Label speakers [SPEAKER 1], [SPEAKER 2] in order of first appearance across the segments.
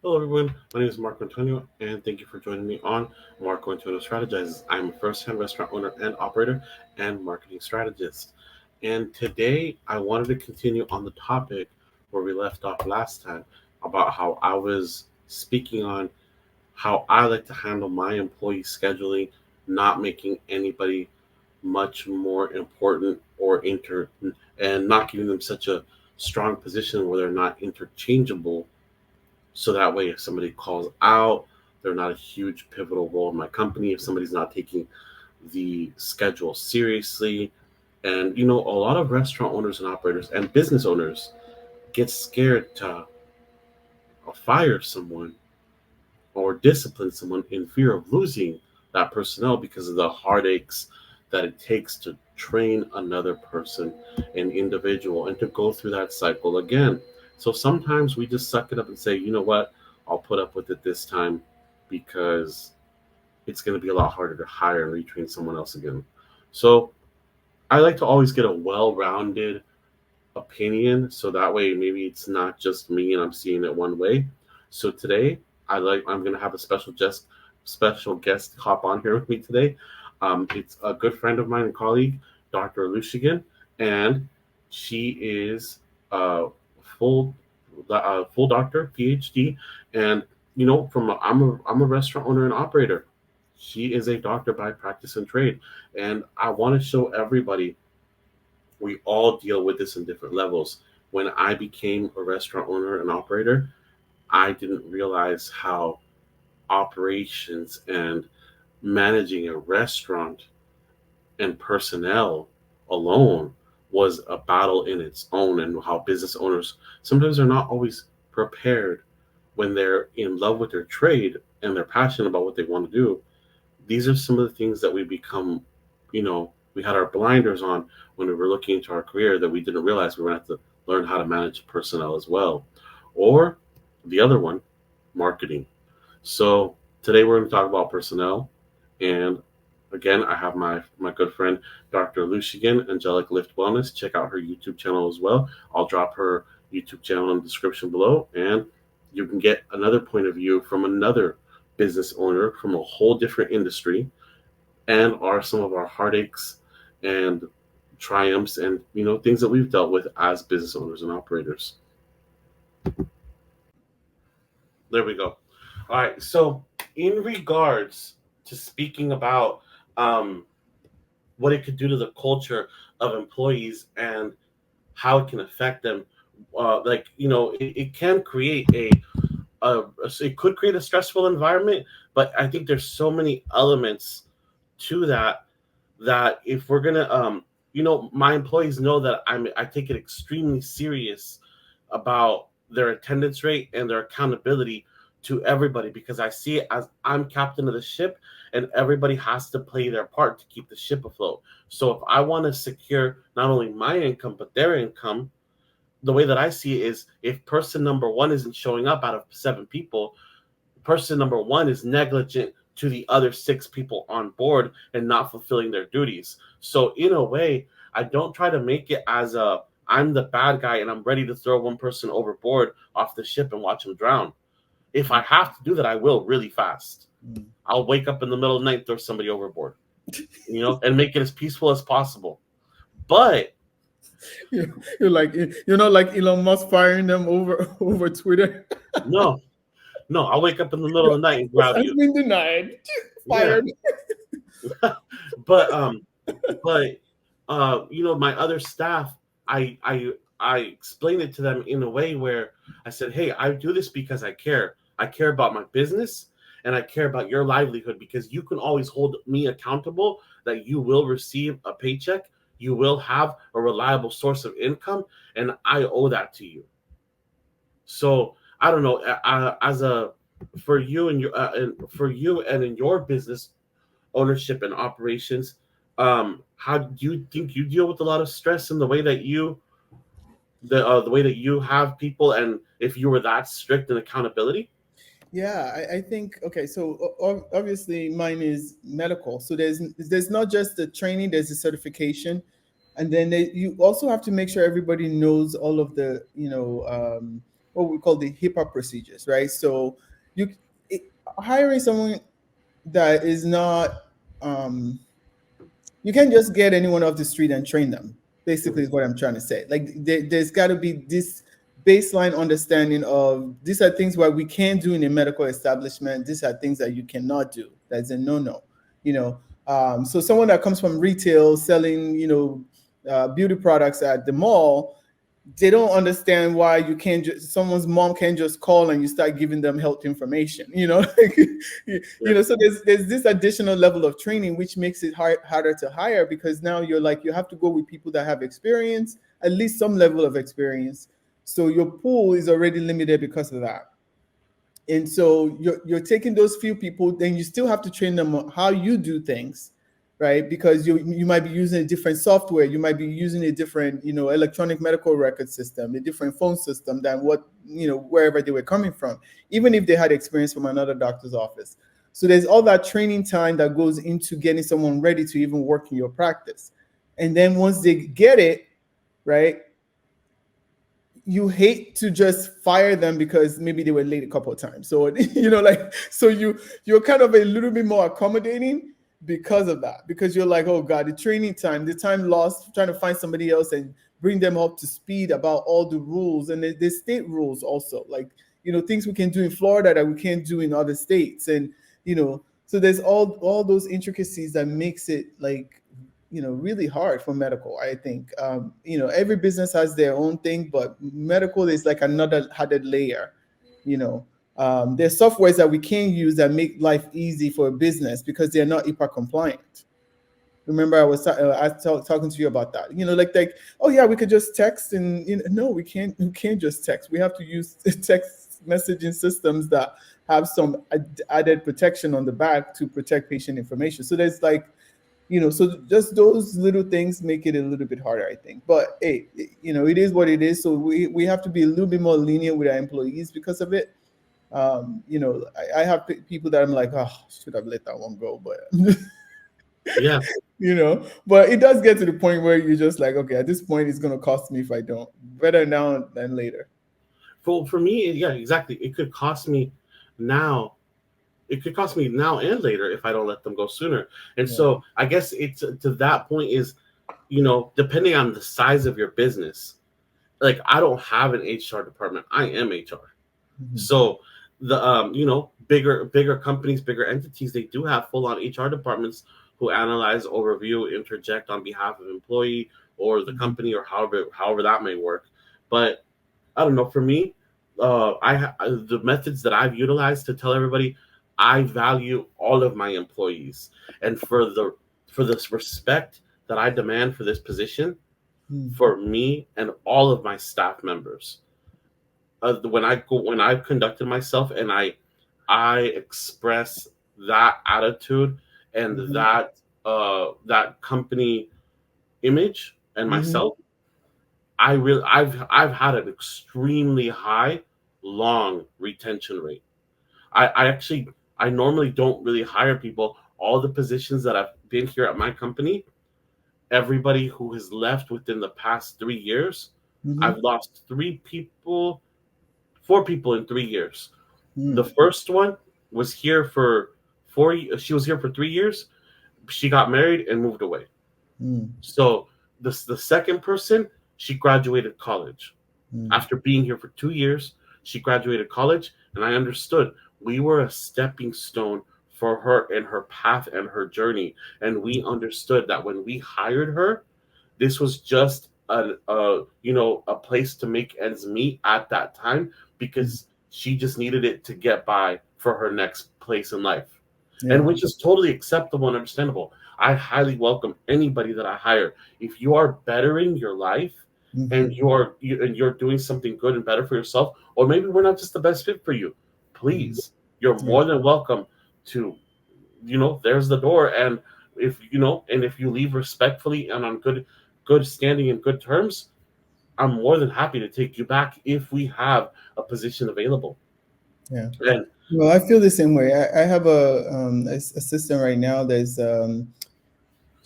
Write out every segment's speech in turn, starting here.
[SPEAKER 1] Hello, everyone. My name is Marco Antonio, and thank you for joining me on Marco Antonio Strategizes. I'm a first-hand restaurant owner and operator and marketing strategist. And today, I wanted to continue on the topic where we left off last time about how I was speaking on how I like to handle my employee scheduling, not making anybody much more important and not giving them such a strong position where they're not interchangeable, so that way if somebody calls out, they're not a huge pivotal role in my company if somebody's not taking the schedule seriously. And a lot of restaurant owners and operators and business owners get scared to fire someone or discipline someone in fear of losing that personnel because of the heartaches that it takes to train another person, an individual, and to go through that cycle again. So sometimes we just suck it up and say, you know what, I'll put up with it this time because it's going to be a lot harder to hire and retrain someone else again. So I like to always get a well rounded opinion so that way maybe it's not just me and I'm seeing it one way. So today I'm gonna have a special guest hop on here with me today. It's a good friend of mine and colleague, Dr. Lucigan, and she is a full full doctor, PhD, and I'm a restaurant owner and operator. She is a doctor by practice and trade, and I want to show everybody we all deal with this in different levels. When I became a restaurant owner and operator, I didn't realize how operations and managing a restaurant and personnel alone was a battle in its own, and how business owners sometimes are not always prepared when they're in love with their trade and they're passionate about what they want to do. These are some of the things that we become, we had our blinders on when we were looking into our career, that we didn't realize we were going to have to learn how to manage personnel as well. Or the other one, marketing. So today we're going to talk about personnel. And again, I have my good friend, Dr. Lucigan, Angelic Lift Wellness. Check out her YouTube channel as well. I'll drop her YouTube channel in the description below. And you can get another point of view from another business owner from a whole different industry, and are some of our heartaches and triumphs and things that we've dealt with as business owners and operators. There we go. All right. So in regards to speaking about um, what it could do to the culture of employees and how it can affect them, it can create it could create a stressful environment, but I think there's so many elements to that if we're gonna my employees know that I take it extremely serious about their attendance rate and their accountability to everybody, because I see it as I'm captain of the ship and everybody has to play their part to keep the ship afloat. So if I want to secure not only my income but their income, the way that I see it is, if person number one isn't showing up out of 7 people, person number one is negligent to the other 6 people on board and not fulfilling their duties. So in a way, I don't try to make it as a I'm the bad guy and I'm ready to throw one person overboard off the ship and watch him drown. If I have to do that, I will really fast. I'll wake up in the middle of the night, throw somebody overboard, and make it as peaceful as possible. But
[SPEAKER 2] You're like like Elon Musk firing them over Twitter.
[SPEAKER 1] no, no, I'll wake up in the middle of the night and grab
[SPEAKER 2] Has
[SPEAKER 1] you.
[SPEAKER 2] been denied.
[SPEAKER 1] Yeah.
[SPEAKER 2] Fired.
[SPEAKER 1] but my other staff, I explained it to them in a way where I said, hey, I do this because I care about my business and I care about your livelihood, because you can always hold me accountable that you will receive a paycheck, you will have a reliable source of income, and I owe that to you. So I don't know, as a for you and your and for you and in your business ownership and operations, how do you think you deal with a lot of stress in the way that the way that you have people, and if you were that strict in accountability?
[SPEAKER 2] Yeah, I think okay. So obviously mine is medical. So there's not just the training, there's the certification, and then you also have to make sure everybody knows all of the what we call the HIPAA procedures, right? So you it, hiring someone that is not um, you can't just get anyone off the street and train them. Basically,
[SPEAKER 1] Mhm.
[SPEAKER 2] is what I'm trying to say. Like there's got to be this baseline understanding of these are things what we can do in a medical establishment. These are things that you cannot do. That's a no-no. You know, so someone that comes from retail selling, beauty products at the mall, they don't understand why you can't just someone's mom can't just call and you start giving them health information, like,
[SPEAKER 1] Yeah.
[SPEAKER 2] so there's this additional level of training which makes it harder to hire, because now you're like you have to go with people that have experience, at least some level of experience, so your pool is already limited because of that. And so you're taking those few people, then you still have to train them on how you do things, right? Because you might be using a different software, you might be using a different electronic medical record system, a different phone system than what wherever they were coming from, even if they had experience from another doctor's office. So there's all that training time that goes into getting someone ready to even work in your practice. And then once they get it, right, you hate to just fire them because maybe they were late a couple of times. So like, so you're kind of a little bit more accommodating because of that. Because you're like, oh God, the training time, the time lost trying to find somebody else and bring them up to speed about all the rules and the state rules also. Like, things we can do in Florida that we can't do in other states. And so there's all those intricacies that makes it like really hard for medical, I think. Every business has their own thing, but medical is like another added layer. you know there's softwares that we can use that make life easy for a business because they're not HIPAA compliant. Remember, I was talking to you about that. Like, oh yeah, we could just text, and no, we can't just text. We have to use text messaging systems that have some added protection on the back to protect patient information. So there's like, so just those little things make it a little bit harder, I think. But hey, it is what it is. So we have to be a little bit more lenient with our employees because of it. I have people that I'm like, oh, should have let that one go, but
[SPEAKER 1] Yeah.
[SPEAKER 2] but it does get to the point where you're just like, okay, at this point, it's going to cost me if I don't. Better now than later.
[SPEAKER 1] For me, yeah, exactly. Now. It could cost me now and later if I don't let them go sooner. And
[SPEAKER 2] Yeah.
[SPEAKER 1] so I guess it's to that point is, depending on the size of your business, like I don't have an HR department. I am HR.
[SPEAKER 2] Mhm.
[SPEAKER 1] So the bigger companies, bigger entities, they do have full on HR departments who analyze, overview, interject on behalf of employee or the
[SPEAKER 2] Mhm.
[SPEAKER 1] company or however that may work. But I don't know. For me, the methods that I've utilized to tell everybody I value all of my employees, and for this respect that I demand for this position,
[SPEAKER 2] Mhm.
[SPEAKER 1] for me and all of my staff members. When I've conducted myself and I express that attitude and
[SPEAKER 2] Mhm.
[SPEAKER 1] that company image and
[SPEAKER 2] Mhm.
[SPEAKER 1] myself, I've had an extremely high long retention rate. I normally don't really hire people. All the positions that I've been here at my company, everybody who has left within the past 3 years, I've
[SPEAKER 2] Mhm.
[SPEAKER 1] lost 4 people in 3 years. The
[SPEAKER 2] Mhm.
[SPEAKER 1] first one was here for 4. She was here for 3 years. She got married and moved away.
[SPEAKER 2] Mhm.
[SPEAKER 1] So the second person, she graduated college.
[SPEAKER 2] Mhm.
[SPEAKER 1] After being here for 2 years, she graduated college, and I understood we were a stepping stone for her in her path and her journey. And we understood that when we hired her, this was just a place to make ends meet at that time
[SPEAKER 2] Mhm.
[SPEAKER 1] because she just needed it to get by for her next place in life, and
[SPEAKER 2] Yeah.
[SPEAKER 1] which is totally acceptable and understandable. I highly welcome anybody that I hire. If you are bettering your life and
[SPEAKER 2] Mhm.
[SPEAKER 1] you're doing something good and better for yourself, or maybe we're not just the best fit for you,
[SPEAKER 2] Mhm.
[SPEAKER 1] please, you're
[SPEAKER 2] Yeah.
[SPEAKER 1] more than welcome to, there's the door. And if you leave respectfully and on good standing and good terms, I'm more than happy to take you back if we have a position available.
[SPEAKER 2] Yeah.
[SPEAKER 1] And
[SPEAKER 2] Well, I feel the same way. I have a assistant right now.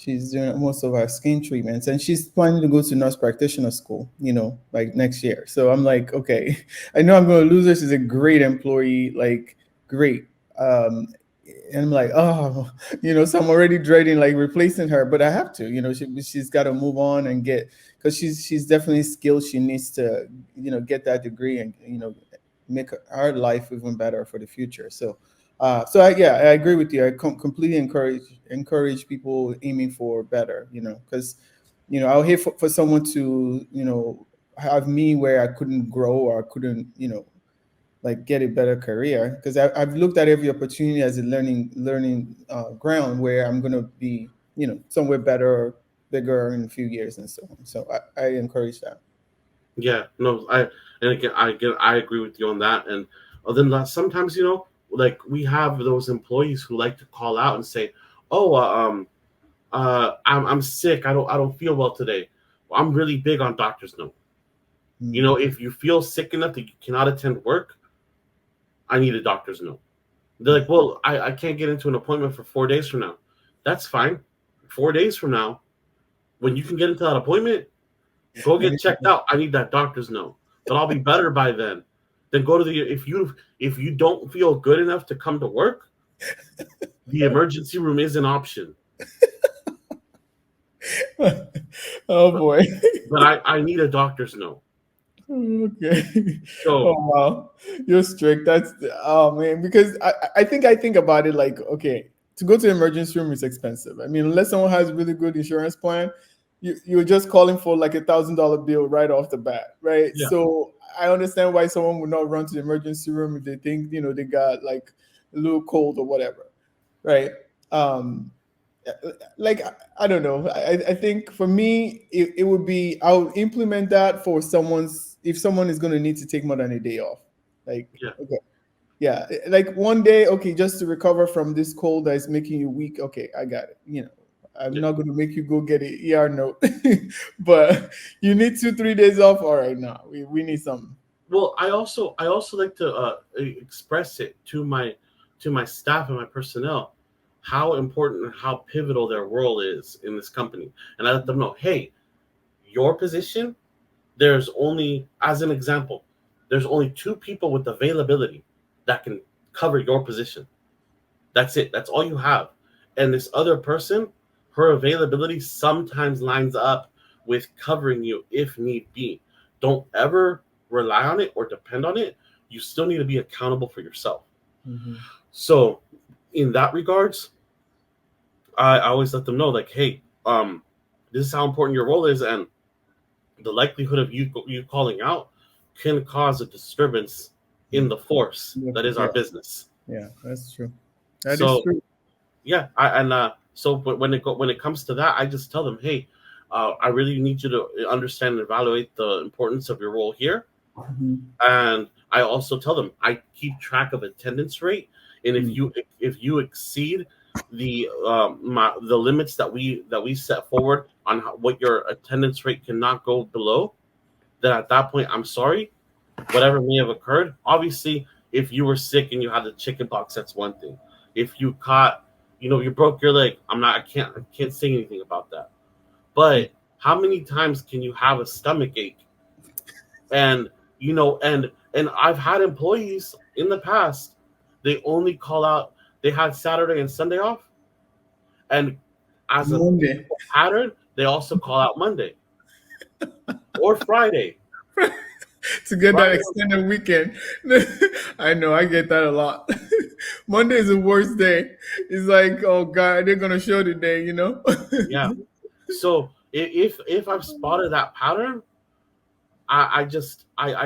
[SPEAKER 2] She's doing most of her skin treatments, and she's planning to go to nurse practitioner school, like next year. So I'm like, okay, I know I'm going to lose her. She's a great employee, like great. Um, and I'm like, oh, so I'm already dreading like replacing her, but I have to, she's got to move on and get, because she's definitely skilled. She needs to, get that degree and, make our life even better for the future. So, I agree with you. I completely encourage people aiming for better. Because I would hate for someone to have me where I couldn't grow or I couldn't like get a better career, because I've looked at every opportunity as a learning ground where I'm gonna be somewhere better or bigger in a few years and so on. So I encourage that.
[SPEAKER 1] Yeah, no, and again, I agree with you on that. And then sometimes, like we have those employees who like to call out and say, "Oh, I'm sick. I don't feel well today." Well, I'm really big on doctor's note.
[SPEAKER 2] Mm.
[SPEAKER 1] If you feel sick enough that you cannot attend work, I need a doctor's note. They're like, "Well, I can't get into an appointment for 4 days from now." That's fine. 4 days from now, when you can get into that appointment, go get checked out. I need that doctor's note. But I'll be better by then. Then go to the if you don't feel good enough to come to work, the emergency room is an option.
[SPEAKER 2] Oh
[SPEAKER 1] But
[SPEAKER 2] boy.
[SPEAKER 1] but I need a doctor's note.
[SPEAKER 2] Okay. Oh
[SPEAKER 1] So
[SPEAKER 2] wow, you're strict. Oh man, because I think about it like, okay, to go to the emergency room is expensive. I mean, unless someone has a really good insurance plan, you're just calling for like $1,000 bill right off the bat, right?
[SPEAKER 1] yeah,
[SPEAKER 2] So I understand why someone would not run to the emergency room if they think they got like a little cold or whatever, right? Um, like I don't know. I think for me it would be, I would implement that for someone's, if someone is going to need to take more than a day off. Like,
[SPEAKER 1] yeah,
[SPEAKER 2] okay, yeah, like one day, okay, just to recover from this cold that is making you weak. Okay, I got it. I'm
[SPEAKER 1] yeah.
[SPEAKER 2] not going to make you go get a ER note, but you need 2 3 days off. All right, now we need something.
[SPEAKER 1] Well, I also like to express it to my staff and my personnel how important and how pivotal their role is in this company, and I let them know, hey, your position, there's only, as an example, there's only two people with availability that can cover your position. That's it. That's all you have. And this other person, her availability sometimes lines up with covering you if need be. Don't ever rely on it or depend on it. You still need to be accountable for yourself.
[SPEAKER 2] Mm-hmm.
[SPEAKER 1] So, in that regards, I always let them know, like, hey, this is how important your role is, and the likelihood of you calling out can cause a disturbance in the force
[SPEAKER 2] Yeah,
[SPEAKER 1] that is our
[SPEAKER 2] yeah,
[SPEAKER 1] business.
[SPEAKER 2] yeah, that's true. That is
[SPEAKER 1] So
[SPEAKER 2] true.
[SPEAKER 1] yeah, but when it comes to that, I just tell them, hey, I really need you to understand and evaluate the importance of your role here,
[SPEAKER 2] Mhm.
[SPEAKER 1] and I also tell them I keep track of attendance rate, and if
[SPEAKER 2] Mm.
[SPEAKER 1] you exceed the limits that we set forward on what your attendance rate cannot go below, then at that point, I'm sorry, whatever may have occurred. Obviously, if you were sick and you had the chicken pox, that's one thing. If you caught, you broke your leg, I can't say anything about that. But how many times can you have a stomach ache? And and I've had employees in the past, they only call out, they had Saturday and Sunday off, and as a
[SPEAKER 2] Monday.
[SPEAKER 1] pattern, they also call out Monday or Friday.
[SPEAKER 2] To get that
[SPEAKER 1] Friday,
[SPEAKER 2] extended weekend. I know, I get that a lot. Monday is the worst day. It's like, oh God, they're gonna show today.
[SPEAKER 1] yeah. So if I've spotted that pattern, I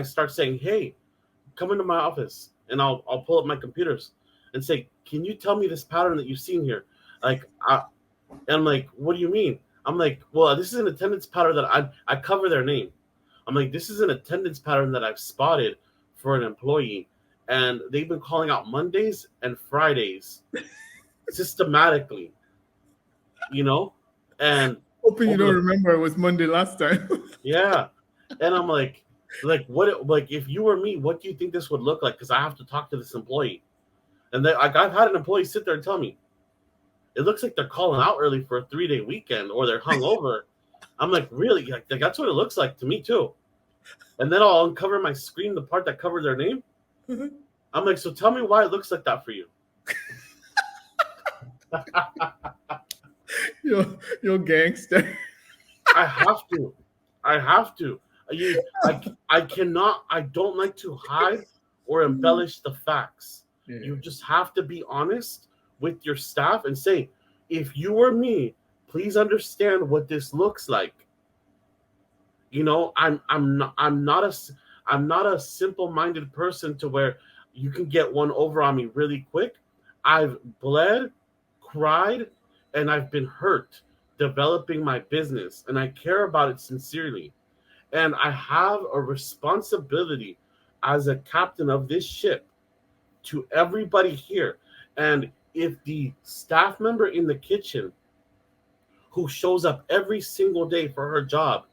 [SPEAKER 1] start saying, hey, come into my office, and I'll pull up my computers and say, can you tell me this pattern that you've seen here? Like and I'm like, what do you mean? I'm like, well, this is an attendance pattern that I cover their name. I'm like, this is an attendance pattern that I've spotted for an employee, and they've been calling out Mondays and Fridays systematically, you know, and
[SPEAKER 2] Hoping you
[SPEAKER 1] over
[SPEAKER 2] don't
[SPEAKER 1] the
[SPEAKER 2] remember it was Monday last time.
[SPEAKER 1] yeah, and I'm like what? Like if you were me, what do you think this would look like? Because I have to talk to this employee, and I've had an employee sit there and tell me, It looks like they're calling out early for a 3-day weekend or they're hungover. I'm like, really? Like that's what it looks like to me too. And then I'll uncover my screen, the part that covered their name. I'm like, so tell me why it looks like that for you.
[SPEAKER 2] You're gangster.
[SPEAKER 1] I have to. I have to. I cannot. I don't like to hide or embellish the facts. You
[SPEAKER 2] Yeah.
[SPEAKER 1] just have to be honest with your staff and say, if you were me, please understand what this looks like. I'm not a simple-minded person to where you can get one over on me really quick. I've bled, cried, and I've been hurt developing my business, and I care about it sincerely. And I have a responsibility as a captain of this ship to everybody here. And if the staff member in the kitchen who shows up every single day for her job,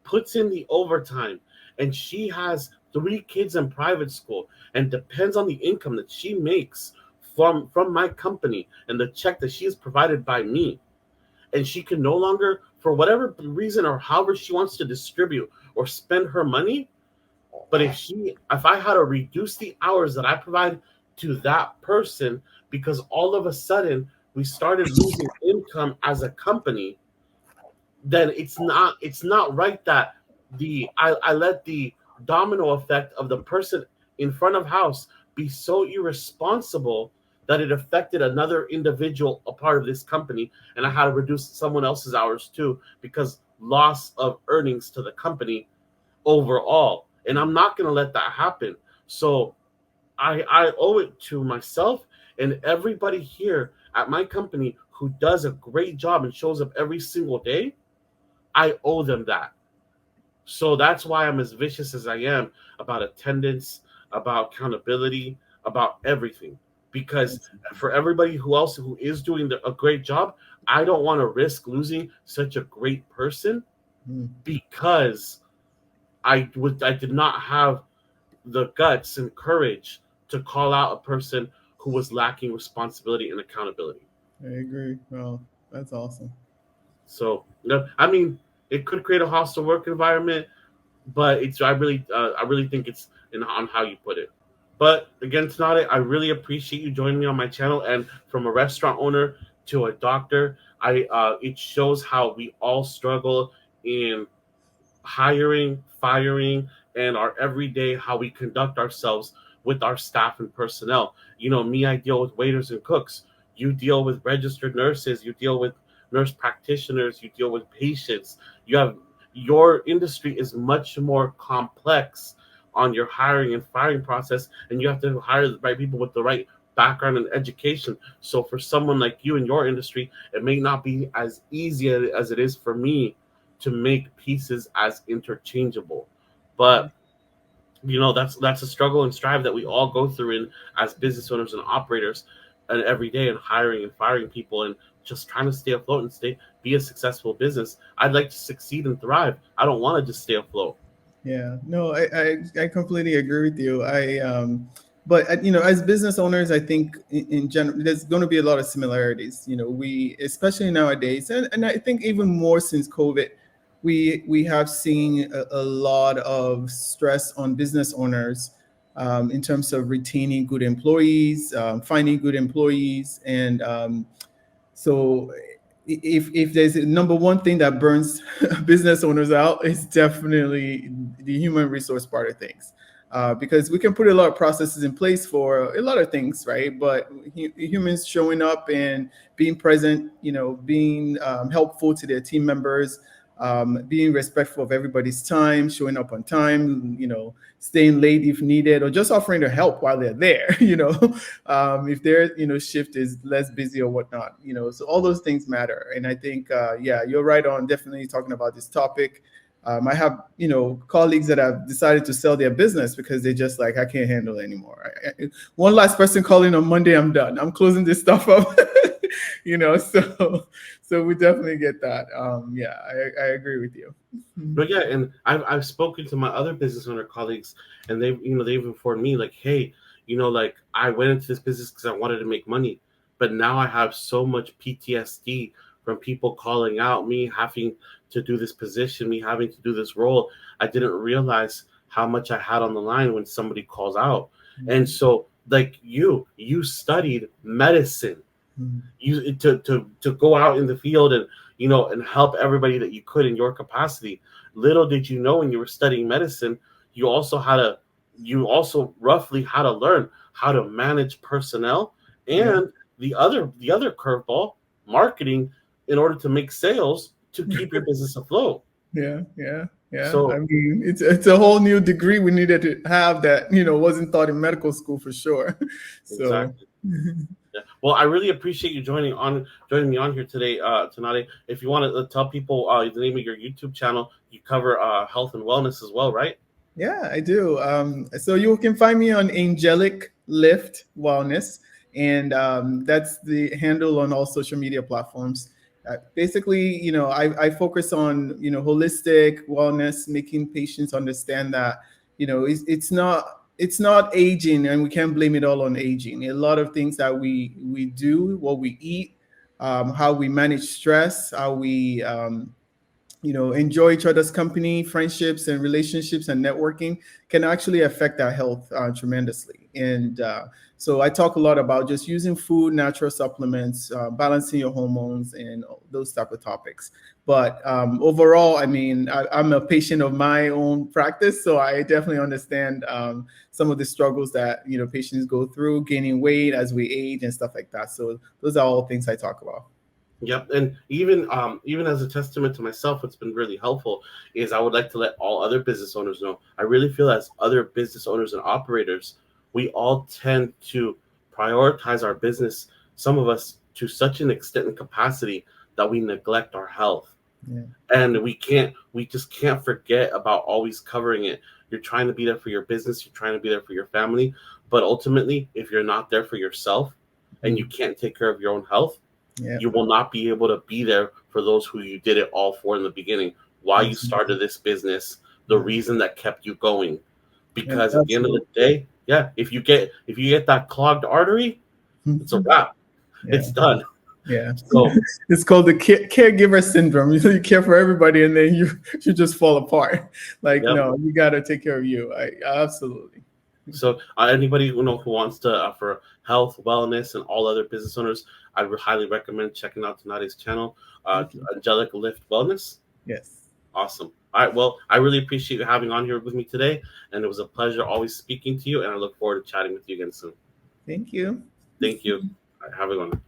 [SPEAKER 1] puts in the overtime, and she has 3 kids in private school and depends on the income that she makes from my company and the check that she is provided by me, and she can no longer, for whatever reason or however she wants to distribute or spend her money. But if I had to reduce the hours that I provide to that person because all of a sudden we started losing income as a company, then it's not right that I let the domino effect of the person in front of house be so irresponsible that it affected another individual, a part of this company, and I had to reduce someone else's hours too because loss of earnings to the company overall. And I'm not going to let that happen. So I owe it to myself and everybody here at my company who does a great job and shows up every single day. I owe them that. So that's why I'm as vicious as I am about attendance, about accountability, about everything. Because for everybody who else who is doing a great job, I don't want to risk losing such a great person
[SPEAKER 2] Mm.
[SPEAKER 1] because I did not have the guts and courage to call out a person who was lacking responsibility and accountability.
[SPEAKER 2] I agree. Well, that's awesome.
[SPEAKER 1] So, I mean, it could create a hostile work environment, but I really think it's on how you put it. But again, Tsunade, I really appreciate you joining me on my channel. And from a restaurant owner to a doctor, I it shows how we all struggle in hiring, firing, and our everyday how we conduct ourselves with our staff and personnel. Me, I deal with waiters and cooks. You deal with registered nurses. You deal with nurse practitioners. You deal with patients. Your industry is much more complex on your hiring and firing process, and you have to hire the right people with the right background and education. So for someone like you in your industry, it may not be as easy as it is for me to make pieces as interchangeable. But that's a struggle and strive that we all go through in as business owners and operators and every day in hiring and firing people and just trying to stay afloat and be a successful business. I'd like to succeed and thrive. I don't want to just stay afloat.
[SPEAKER 2] Yeah, no, I completely agree with you. But as business owners, I think in general, there's going to be a lot of similarities. We, especially nowadays, and I think even more since COVID, we have seen a lot of stress on business owners in terms of retaining good employees, finding good employees, and so if there's a number one thing that burns business owners out, it's definitely the human resource part of things. Because we can put a lot of processes in place for a lot of things, right? But humans showing up and being present, being helpful to their team members, being respectful of everybody's time, showing up on time, staying late if needed, or just offering to help while they're there, if their shift is less busy or whatnot, so all those things matter. And I think yeah, you're right on definitely talking about this topic. I have colleagues that have decided to sell their business because they just like, I can't handle it anymore. One last person calling on Monday, I'm done, I'm closing this stuff up. So we definitely get that. Yeah, I agree with you.
[SPEAKER 1] But yeah, and I've spoken to my other business owner colleagues, and they've informed me like, hey, like I went into this business because I wanted to make money. but now I have so much PTSD from people calling out me having to do this position, me having to do this role. I didn't realize how much I had on the line when somebody calls out. And
[SPEAKER 2] Mhm.
[SPEAKER 1] so, like you studied medicine,
[SPEAKER 2] Mhm.
[SPEAKER 1] you to go out in the field and and help everybody that you could in your capacity. Little did you know, when you were studying medicine, you also had to you also roughly had to learn how to manage personnel,
[SPEAKER 2] Yeah.
[SPEAKER 1] and the other curveball, marketing, in order to make sales to keep your business afloat.
[SPEAKER 2] Yeah, yeah, yeah. I
[SPEAKER 1] So
[SPEAKER 2] mean, it's a whole new degree we needed to have that wasn't taught in medical school for sure. So,
[SPEAKER 1] exactly. Yeah. Well, I really appreciate you joining me on here today, Tanade. If you want to tell people the name of your YouTube channel, you cover health and wellness as well, right?
[SPEAKER 2] yeah, I do. So you can find me on Angelic Lift Wellness, and that's the handle on all social media platforms. Basically, I focus on holistic wellness, making patients understand that it's not aging, and we can't blame it all on aging. A lot of things that we do, what we eat, how we manage stress, how we enjoy each other's company, friendships and relationships and networking can actually affect our health tremendously. And so I talk a lot about just using food, natural supplements, balancing your hormones, and those type of topics. But overall, I mean, I'm a patient of my own practice, so I definitely understand some of the struggles that patients go through, gaining weight as we age and stuff like that. So those are all things I talk about.
[SPEAKER 1] Yep, and even as a testament to myself, what's been really helpful is I would like to let all other business owners know. I really feel, as other business owners and operators, we all tend to prioritize our business. Some of us to such an extent and capacity that we neglect our health,
[SPEAKER 2] Yeah.
[SPEAKER 1] and we just can't forget about always covering it. You're trying to be there for your business, you're trying to be there for your family, but ultimately, if you're not there for yourself and you
[SPEAKER 2] Mm.
[SPEAKER 1] can't take care of your own health,
[SPEAKER 2] Yeah.
[SPEAKER 1] you will not be able to be there for those who you did it all for in the beginning. Why you
[SPEAKER 2] Absolutely.
[SPEAKER 1] started this business, the
[SPEAKER 2] Yeah.
[SPEAKER 1] reason that kept you going.
[SPEAKER 2] Yeah,
[SPEAKER 1] Because at the end of the
[SPEAKER 2] absolutely.
[SPEAKER 1] day, yeah, if you get that clogged artery, it's a
[SPEAKER 2] Mhm.
[SPEAKER 1] wrap.
[SPEAKER 2] Yeah,
[SPEAKER 1] It's done.
[SPEAKER 2] yeah.
[SPEAKER 1] So,
[SPEAKER 2] It's called the caregiver syndrome. You care for everybody, and then you just fall apart. Like,
[SPEAKER 1] yep.
[SPEAKER 2] no, you got to take care of you. Absolutely.
[SPEAKER 1] So, anybody who wants to for health, wellness, and all other business owners, I would highly recommend checking out Tonati's channel,
[SPEAKER 2] Thank you.
[SPEAKER 1] Angelic Lift Wellness.
[SPEAKER 2] Yes.
[SPEAKER 1] Awesome. All right. Well, I really appreciate you having on here with me today, and it was a pleasure always speaking to you. And I look forward to chatting with you again soon.
[SPEAKER 2] Thank you.
[SPEAKER 1] Thank you. All right, have a good one.